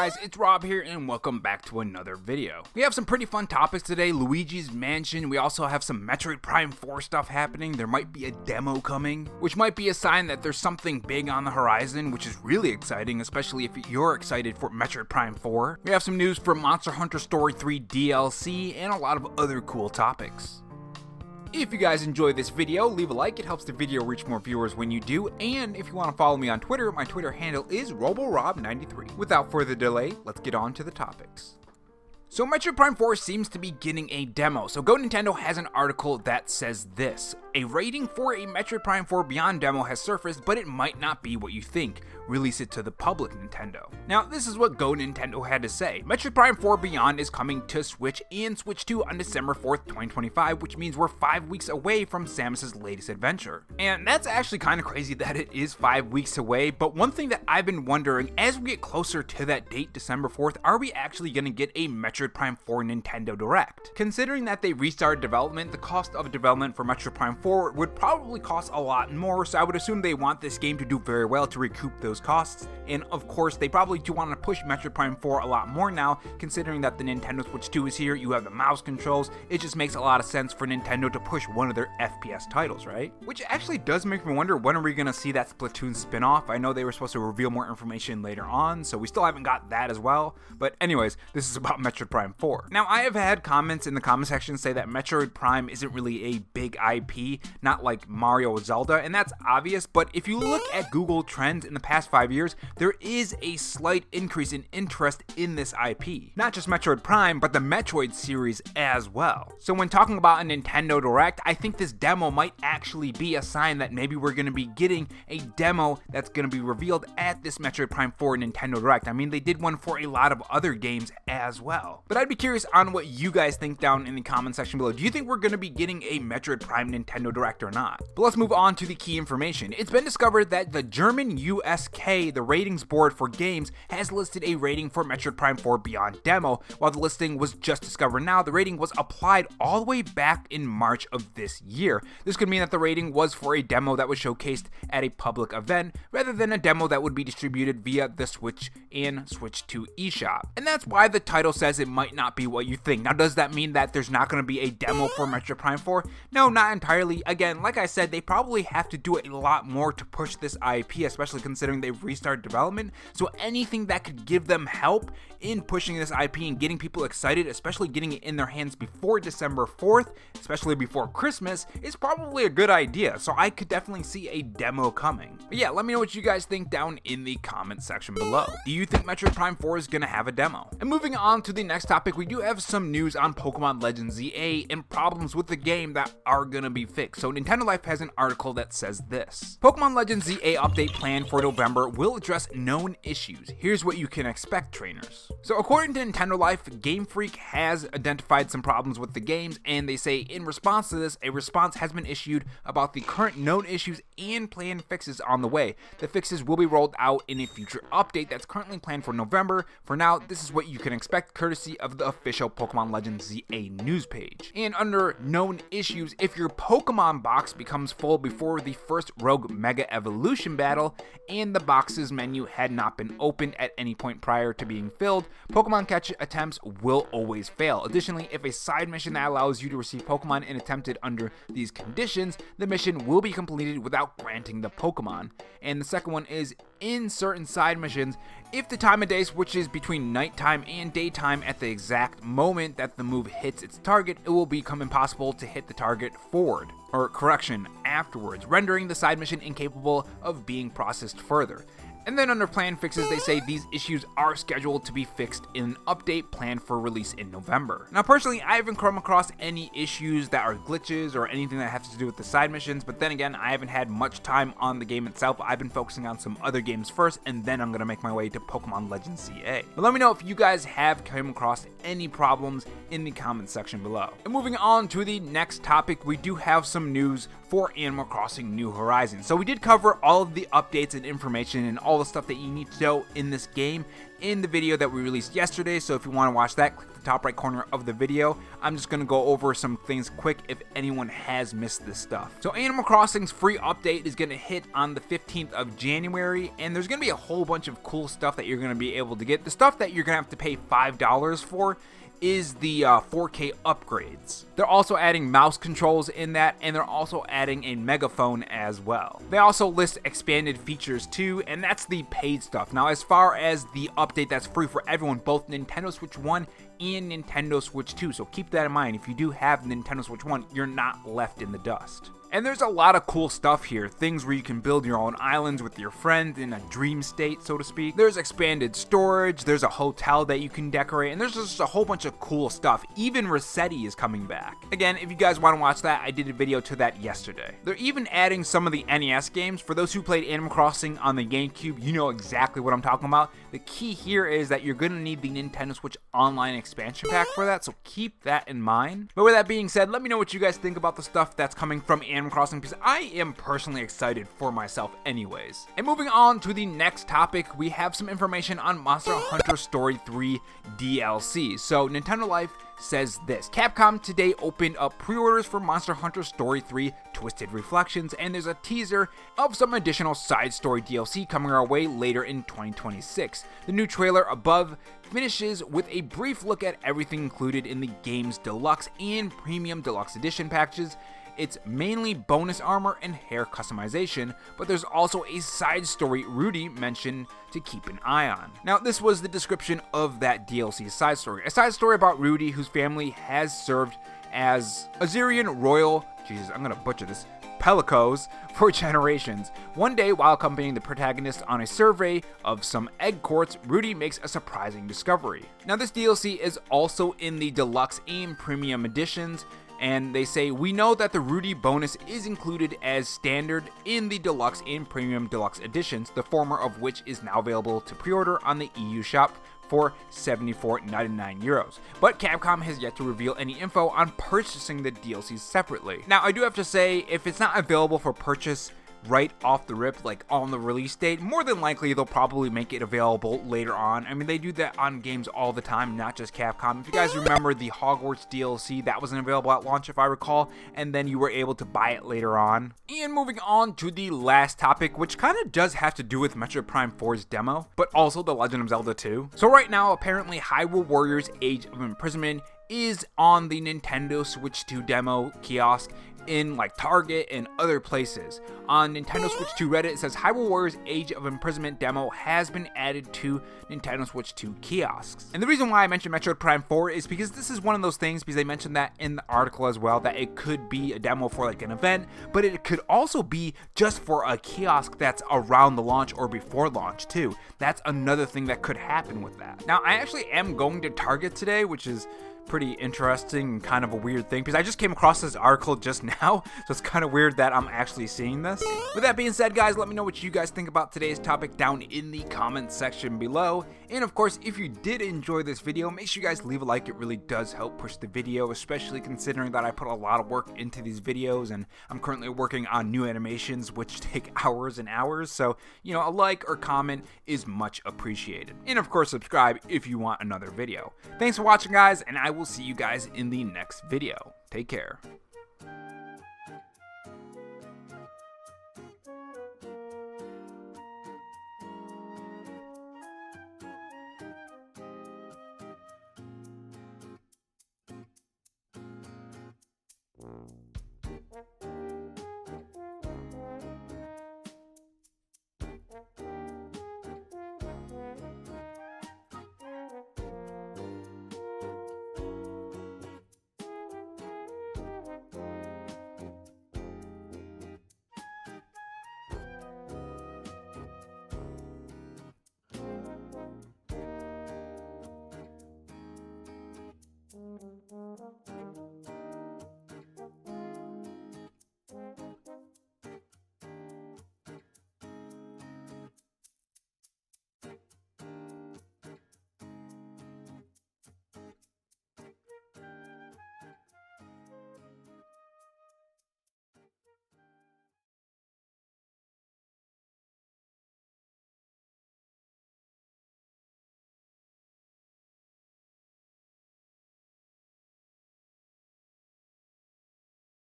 guys, it's Rob here and welcome back to another video. We have some pretty fun topics today. Luigi's Mansion. We also have some Metroid Prime 4 stuff happening. There might be a demo coming, which might be a sign that there's something big on the horizon, which is really exciting, especially if you're excited for Metroid Prime 4. We have some news from Monster Hunter Story 3 DLC and a lot of other cool topics. If you guys enjoyed this video, leave a like, it helps the video reach more viewers when you do, and if you want to follow me on Twitter, my Twitter handle is RoboRob93. Without further delay, let's get on to the topics. So Metroid Prime 4 seems to be getting a demo, so Go Nintendo has an article that says this: a rating for a Metroid Prime 4 Beyond demo has surfaced, but it might not be what you think. Release it to the public, Nintendo. Now, this is what Go Nintendo had to say. Metroid Prime 4 Beyond is coming to Switch and Switch 2 on December 4th, 2025, which means we're 5 weeks away from Samus's latest adventure. And that's actually kind of crazy that it is 5 weeks away, but one thing that I've been wondering, as we get closer to that date, December 4th, are we actually going to get a Metroid Prime 4 Nintendo Direct? Considering that they restarted development, the cost of development for Metroid Prime 4 would probably cost a lot more, so I would assume they want this game to do very well to recoup those costs, and of course they probably do want to push Metroid Prime 4 a lot more now, considering that the Nintendo Switch 2 is here, you have the mouse controls. It just makes a lot of sense for Nintendo to push one of their FPS titles, right? Which actually does make me wonder, when are we going to see that Splatoon spin-off? I know they were supposed to reveal more information later on, so we still haven't got that as well, but anyways, this is about Metroid Prime 4. Now, I have had comments in the comment section say that Metroid Prime isn't really a big IP, not like Mario or Zelda, and that's obvious, but if you look at Google Trends in the past 5 years, there is a slight increase in interest in this IP. Not just Metroid Prime, but the Metroid series as well. So when talking about a Nintendo Direct, I think this demo might actually be a sign that maybe we're going to be getting a demo that's going to be revealed at this Metroid Prime 4 Nintendo Direct. I mean, they did one for a lot of other games as well. But I'd be curious on what you guys think down in the comment section below. Do you think we're going to be getting a Metroid Prime Nintendo Direct or not? But let's move on to the key information. It's been discovered that the German USK, the ratings board for games, has listed a rating for Metroid Prime 4 Beyond demo. While the listing was just discovered now, the rating was applied all the way back in March of this year. This could mean that the rating was for a demo that was showcased at a public event, rather than a demo that would be distributed via the Switch and Switch 2 eShop. And that's why the title says it might not be what you think. Now, does that mean that there's not going to be a demo for Metroid Prime 4? No, not entirely. Again, like I said, they probably have to do a lot more to push this IP, especially considering they've restarted development. So anything that could give them help in pushing this IP and getting people excited, especially getting it in their hands before December 4th, especially before Christmas, is probably a good idea. So I could definitely see a demo coming. But yeah, let me know what you guys think down in the comment section below. Do you think Metroid Prime 4 is going to have a demo? And moving on to the next topic, we do have some news on Pokemon Legends ZA and problems with the game that are going to be fixed. So Nintendo Life has an article that says this: Pokemon Legends ZA update plan for November will address known issues. Here's what you can expect, trainers. So according to Nintendo Life, Game Freak has identified some problems with the games, and they say in response to this, a response has been issued about the current known issues and planned fixes on the way. The fixes will be rolled out in a future update that's currently planned for November. For now, this is what you can expect, courtesy of the official Pokemon Legends ZA news page. And under known issues, if your Pokemon box becomes full before the first Rogue Mega Evolution battle, and the box's menu had not been opened at any point prior to being filled, Pokemon catch attempts will always fail. Additionally, if a side mission that allows you to receive Pokemon and attempted under these conditions, the mission will be completed without granting the Pokemon. And the second one is, in certain side missions, if the time of day switches between nighttime and daytime at the exact moment that the move hits its target, it will become impossible to hit the target afterwards, rendering the side mission incapable of being processed further. And then under plan fixes, they say these issues are scheduled to be fixed in an update planned for release in November. Now personally, I haven't come across any issues that are glitches or anything that has to do with the side missions, but then again, I haven't had much time on the game itself. I've been focusing on some other games first, and then I'm going to make my way to Pokemon Legends CA. But let me know if you guys have come across any problems in the comment section below. And moving on to the next topic, we do have some news for Animal Crossing New Horizons. So we did cover all of the updates and information and all the stuff that you need to know in this game in the video that we released yesterday. So if you want to watch that, click the top right corner of the video. I'm just going to go over some things quick if anyone has missed this stuff. So Animal Crossing's free update is going to hit on the 15th of January, and there's going to be a whole bunch of cool stuff that you're going to be able to get. The stuff that you're going to have to pay $5 for is the 4K upgrades. They're also adding mouse controls in that, and they're also adding a megaphone as well. They also list expanded features too, and that's the paid stuff. Now, as far as the update that's free for everyone, both Nintendo Switch 1 and Nintendo Switch 2, so keep that in mind. If you do have Nintendo Switch 1, you're not left in the dust. And there's a lot of cool stuff here, things where you can build your own islands with your friends in a dream state, so to speak. There's expanded storage, there's a hotel that you can decorate, and there's just a whole bunch of cool stuff. Even Rossetti is coming back. Again, if you guys want to watch that, I did a video to that yesterday. They're even adding some of the NES games. For those who played Animal Crossing on the GameCube, you know exactly what I'm talking about. The key here is that you're going to need the Nintendo Switch Online expansion pack for that, so keep that in mind. But with that being said, let me know what you guys think about the stuff that's coming from Animal Crossing, because I am personally excited for myself anyways. And moving on to the next topic, we have some information on Monster Hunter Story 3 DLC. So Nintendo Life says this: Capcom today opened up pre-orders for Monster Hunter Story 3 Twisted Reflections, and there's a teaser of some additional side story DLC coming our way later in 2026. The new trailer above finishes with a brief look at everything included in the game's deluxe and premium deluxe edition packages. It's mainly bonus armor and hair customization, but there's also a side story Rudy mentioned to keep an eye on. Now, this was the description of that DLC side story. A side story about Rudy, whose family has served as Azerian royal, Jesus, I'm gonna butcher this, Pelicos for generations. One day, while accompanying the protagonist on a survey of some egg courts, Rudy makes a surprising discovery. Now, this DLC is also in the deluxe and premium editions, and they say, we know that the Rudy bonus is included as standard in the deluxe and premium deluxe editions, the former of which is now available to pre-order on the EU shop for €74.99. But Capcom has yet to reveal any info on purchasing the DLCs separately. Now, I do have to say, if it's not available for purchase right off the rip, like on the release date, more than likely they'll probably make it available later on. I mean, they do that on games all the time, not just Capcom. If you guys remember the Hogwarts DLC, that wasn't available at launch if I recall, and then you were able to buy it later on. And moving on to the last topic, which kind of does have to do with Metroid Prime 4's demo, but also The Legend of Zelda 2. So right now, apparently Hyrule Warriors Age of Imprisonment is on the Nintendo Switch 2 demo kiosk in like Target and other places. On Nintendo Switch 2 Reddit, it says Hyrule Warriors Age of Imprisonment demo has been added to Nintendo Switch 2 kiosks. And the reason why I mentioned Metroid Prime 4 is because this is one of those things, because they mentioned that in the article as well, that it could be a demo for like an event, but it could also be just for a kiosk that's around the launch or before launch too. That's another thing that could happen with that. Now, I actually am going to Target today, which is pretty interesting and kind of a weird thing, because I just came across this article just now, so it's kind of weird that I'm actually seeing this. With that being said, guys, let me know what you guys think about today's topic down in the comments section below. And of course, if you did enjoy this video, make sure you guys leave a like. It really does help push the video, especially considering that I put a lot of work into these videos, and I'm currently working on new animations which take hours and hours. So, you know, a like or comment is much appreciated. And of course, subscribe if you want another video. Thanks for watching, guys, and I will see you guys in the next video. Take care.